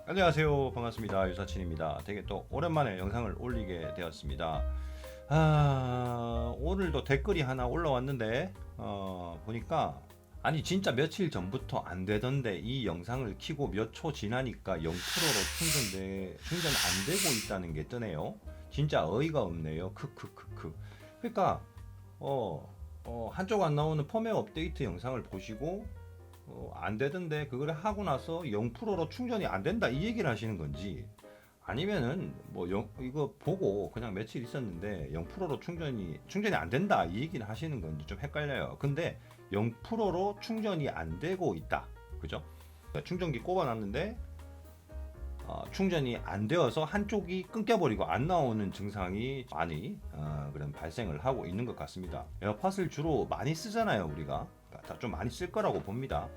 안녕하세요, 반갑습니다. 유사친입니다. 되게 또 오랜만에 영상을 올리게 되었습니다. 오늘도 댓글이 하나 올라왔는데 보니까 아니 진짜 며칠 전부터 안 되던데 이 영상을 키고 몇 초 지나니까 0%로 충전 안 되고 있다는 게 뜨네요. 진짜 어이가 없네요. 크크크크. 그러니까 한쪽 안 나오는 펌웨어 업데이트 영상을 보시고 안 되던데 그걸 하고 나서 0%로 충전이 안 된다 이 얘기를 하시는 건지, 아니면은 이거 보고 그냥 며칠 있었는데 0%로 충전이 안 된다 이 얘기를 하시는 건지 좀 헷갈려요. 근데 0%로 충전이 안 되고 있다, 그죠? 충전기 꼽아놨는데 충전이 안 되어서 한쪽이 끊겨버리고 안 나오는 증상이 많이 그런 발생을 하고 있는 것 같습니다. 에어팟을 주로 많이 쓰잖아요, 우리가. 다 좀 많이 쓸 거라고 봅니다.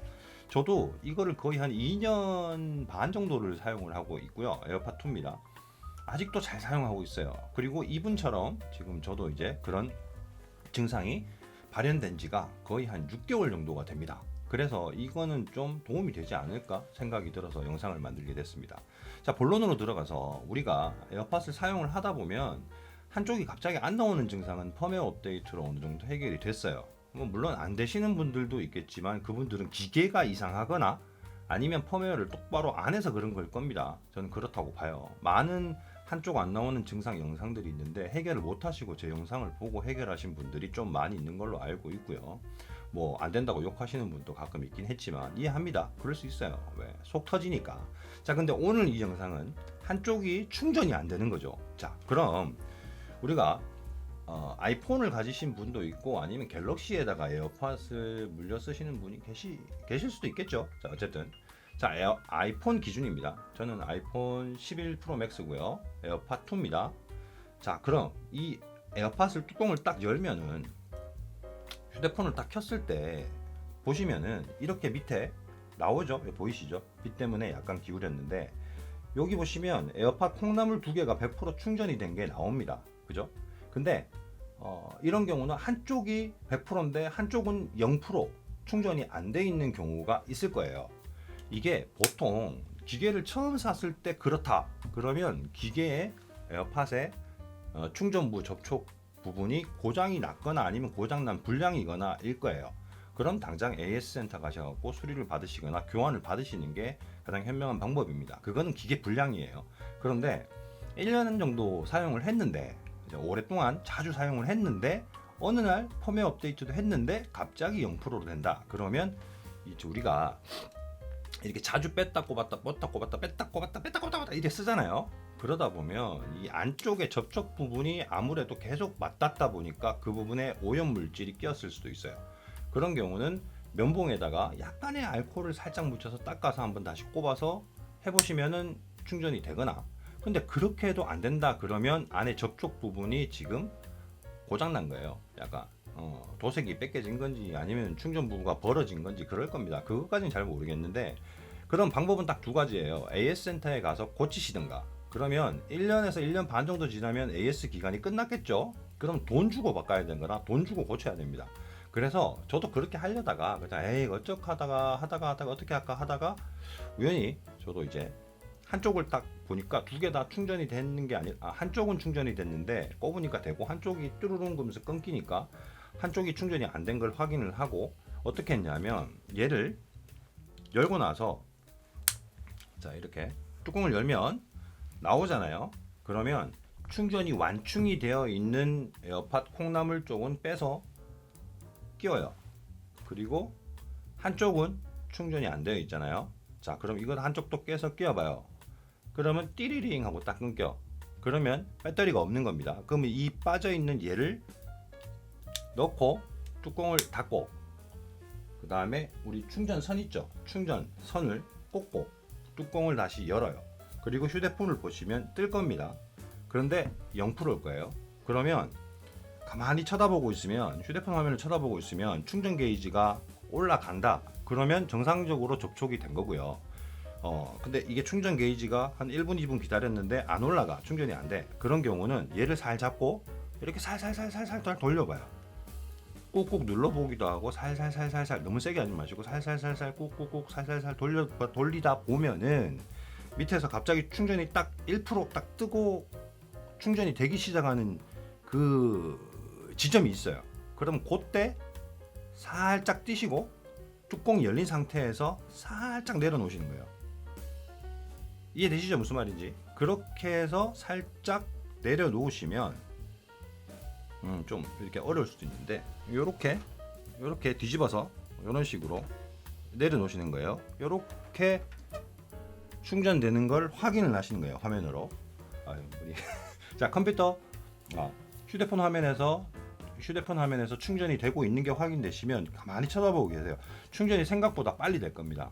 저도 이거를 거의 한 2년 반 정도를 사용을 하고 있고요. 에어팟 2입니다. 아직도 잘 사용하고 있어요. 그리고 이분처럼 지금 저도 이제 그런 증상이 발현된 지가 거의 한 6개월 정도가 됩니다. 그래서 이거는 좀 도움이 되지 않을까 생각이 들어서 영상을 만들게 됐습니다. 자, 본론으로 들어가서 우리가 에어팟을 사용을 하다 보면 한쪽이 갑자기 안 나오는 증상은 펌웨어 업데이트로 어느 정도 해결이 됐어요. 물론 안 되시는 분들도 있겠지만 그분들은 기계가 이상하거나 아니면 펌웨어를 똑바로 안 해서 그런 걸 겁니다. 저는 그렇다고 봐요. 많은 한쪽 안 나오는 증상 영상들이 있는데 해결을 못 하시고 제 영상을 보고 해결하신 분들이 좀 많이 있는 걸로 알고 있고요. 뭐 안 된다고 욕하시는 분도 가끔 있긴 했지만 이해합니다. 그럴 수 있어요. 왜? 속 터지니까. 자, 근데 오늘 이 영상은 한쪽이 충전이 안 되는 거죠. 자, 그럼 우리가 아이폰을 가지신 분도 있고 아니면 갤럭시에다가 에어팟을 물려 쓰시는 분이 계실 수도 있겠죠. 자, 어쨌든 자, 아이폰 기준입니다. 저는 아이폰 11 프로 맥스고요. 에어팟 2입니다. 자, 그럼 이 에어팟을 뚜껑을 딱 열면은 휴대폰을 딱 켰을 때 보시면은 이렇게 밑에 나오죠. 보이시죠? 빛 때문에 약간 기울였는데 여기 보시면 에어팟 콩나물 두 개가 100% 충전이 된 게 나옵니다. 그죠? 근데 이런 경우는 한쪽이 100%인데 한쪽은 0% 충전이 안 돼 있는 경우가 있을 거예요. 이게 보통 기계를 처음 샀을 때 그렇다 그러면 기계의 에어팟의 충전부 접촉 부분이 고장이 났거나 아니면 고장난 불량이거나 일 거예요. 그럼 당장 AS 센터 가셔서 수리를 받으시거나 교환을 받으시는 게 가장 현명한 방법입니다. 그거는 기계 불량이에요. 그런데 1년 정도 사용을 했는데 오랫동안 자주 사용을 했는데 어느 날 펌웨어 업데이트도 했는데 갑자기 0%로 된다. 그러면 이제 우리가 이렇게 자주 뺐다 꼽았다 뺐다 꼽았다 뺐다 꼽았다 뺐다 꼽았다 이렇게 쓰잖아요. 그러다 보면 이 안쪽에 접촉 부분이 아무래도 계속 맞닿다 보니까 그 부분에 오염 물질이 끼었을 수도 있어요. 그런 경우는 면봉에다가 약간의 알코올을 살짝 묻혀서 닦아서 한번 다시 꼽아서 해보시면은 충전이 되거나, 근데 그렇게 해도 안 된다 그러면 안에 접촉 부분이 지금 고장난 거예요. 약간 도색이 뺏겨진 건지 아니면 충전부가 벌어진 건지 그럴 겁니다. 그것까지는 잘 모르겠는데 그런 방법은 딱 두 가지예요. AS 센터에 가서 고치시든가, 그러면 1년에서 1년 반 정도 지나면 AS 기간이 끝났겠죠. 그럼 돈 주고 바꿔야 되는 거라 돈 주고 고쳐야 됩니다. 그래서 저도 그렇게 하려다가 그냥 에이 어쩌고 하다가 어떻게 할까 하다가 우연히 저도 이제 한쪽을 딱 보니까 두 개 다 충전이 되는 게 아니라 한쪽은 충전이 됐는데 꼽으니까 되고 한쪽이 뚜루룽 그러면서 끊기니까 한쪽이 충전이 안 된 걸 확인을 하고 어떻게 했냐면 얘를 열고 나서 자 이렇게 뚜껑을 열면 나오잖아요. 그러면 충전이 완충이 되어 있는 에어팟 콩나물 쪽은 빼서 끼워요. 그리고 한쪽은 충전이 안 되어 있잖아요. 자, 그럼 이건 한쪽도 깨서 끼워봐요. 그러면 띠리링 하고 딱 끊겨. 그러면 배터리가 없는 겁니다. 그러면 이 빠져있는 얘를 넣고 뚜껑을 닫고 그 다음에 우리 충전선 있죠. 충전선을 꽂고 뚜껑을 다시 열어요. 그리고 휴대폰을 보시면 뜰 겁니다. 그런데 0%일 거예요. 그러면 가만히 쳐다보고 있으면, 휴대폰 화면을 쳐다보고 있으면 충전 게이지가 올라간다. 그러면 정상적으로 접촉이 된 거고요. 근데 이게 충전 게이지가 한 1분 2분 기다렸는데 안 올라가, 충전이 안 돼. 그런 경우는 얘를 살 잡고 이렇게 살살살살살 돌려봐요. 꾹꾹 눌러보기도 하고 살살살살살, 너무 세게 하지 마시고 살살살살 꾹꾹꾹 살살살 돌리다 보면은 밑에서 갑자기 충전이 딱 1%딱 뜨고 충전이 되기 시작하는 그 지점이 있어요. 그럼 그때 살짝 띄시고 뚜껑이 열린 상태에서 살짝 내려놓으시는 거예요. 이해되시죠? 무슨 말인지. 그렇게 해서 살짝 내려놓으시면 좀 이렇게 어려울 수도 있는데 요렇게 뒤집어서 이런 식으로 내려놓으시는 거예요. 요렇게 충전되는 걸 확인을 하시는 거예요. 화면으로. 우리 자, 컴퓨터 휴대폰 화면에서 충전이 되고 있는 게 확인되시면 가만히 쳐다보고 계세요. 충전이 생각보다 빨리 될 겁니다.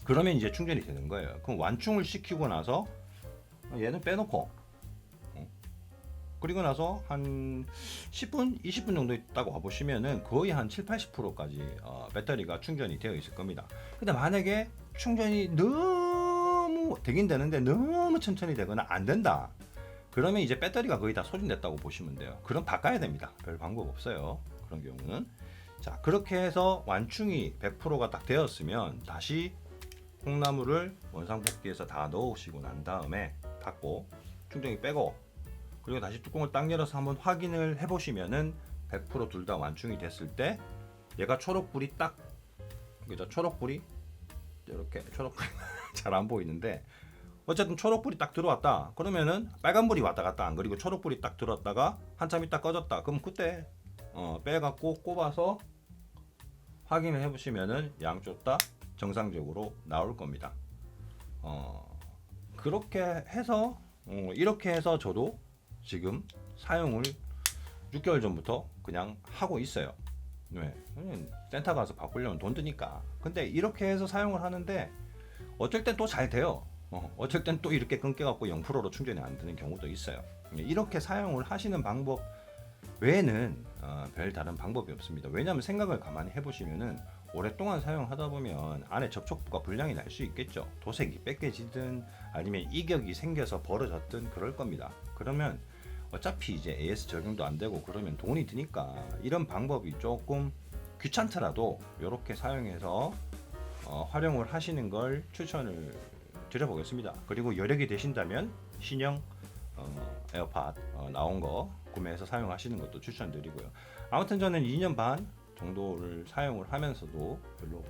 그러면 이제 충전이 되는 거예요. 그럼 완충을 시키고 나서 얘는 빼놓고 그리고 나서 한 10분, 20분 정도 있다고 와보시면은 거의 한 7, 80%까지 배터리가 충전이 되어 있을 겁니다. 근데 만약에 충전이 너무 되긴 되는데 너무 천천히 되거나 안 된다. 그러면 이제 배터리가 거의 다 소진됐다고 보시면 돼요. 그럼 바꿔야 됩니다. 별 방법 없어요. 그런 경우는. 자, 그렇게 해서 완충이 100%가 딱 되었으면 다시 콩나물을 원상복귀해서 다 넣으시고 난 다음에 닫고 충전기 빼고 그리고 다시 뚜껑을 딱 열어서 한번 확인을 해보시면은 100% 둘 다 완충이 됐을 때 얘가 초록불이 딱 그죠? 초록불이 이렇게 초록불 잘 안 보이는데 어쨌든 초록불이 딱 들어왔다. 그러면은 빨간불이 왔다 갔다 안 그리고 초록불이 딱 들어왔다가 한참 있다 꺼졌다. 그럼 그때 빼갖고 꼽아서 확인을 해보시면은 양쪽 다 정상적으로 나올 겁니다. 그렇게 해서 이렇게 해서 저도 지금 사용을 6개월 전부터 그냥 하고 있어요. 네, 센터 가서 바꾸려면 돈 드니까. 근데 이렇게 해서 사용을 하는데 어쩔 땐 또 잘 돼요. 어쩔 땐 또 이렇게 끊겨갖고 0%로 충전이 안 되는 경우도 있어요. 이렇게 사용을 하시는 방법 외에는 별 다른 방법이 없습니다. 왜냐하면 생각을 가만히 해보시면은 오랫동안 사용하다 보면 안에 접촉부가 불량이 날 수 있겠죠. 도색이 뺏겨지든 아니면 이격이 생겨서 벌어졌든 그럴 겁니다. 그러면 어차피 이제 AS 적용도 안 되고 그러면 돈이 드니까 이런 방법이 조금 귀찮더라도 이렇게 사용해서 활용을 하시는 걸 추천을 드려보겠습니다. 그리고 여력이 되신다면 신형 에어팟 나온 거 구매해서 사용하시는 것도 추천드리고요. 아무튼 저는 2년 반 정도를 사용을 하면서도 별로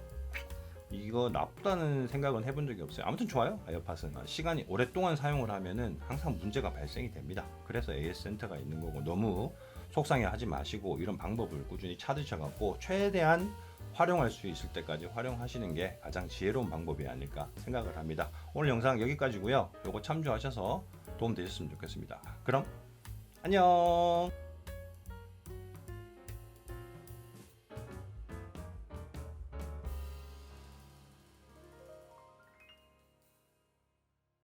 이거 나쁘다는 생각은 해본 적이 없어요. 아무튼 좋아요. 에어팟은 시간이 오랫동안 사용을 하면은 항상 문제가 발생이 됩니다. 그래서 AS 센터가 있는 거고 너무 속상해하지 마시고 이런 방법을 꾸준히 찾으셔갖고 최대한 활용할 수 있을 때까지 활용하시는 게 가장 지혜로운 방법이 아닐까 생각을 합니다. 오늘 영상 여기까지고요. 요거 참조하셔서 도움 되셨으면 좋겠습니다. 그럼 안녕.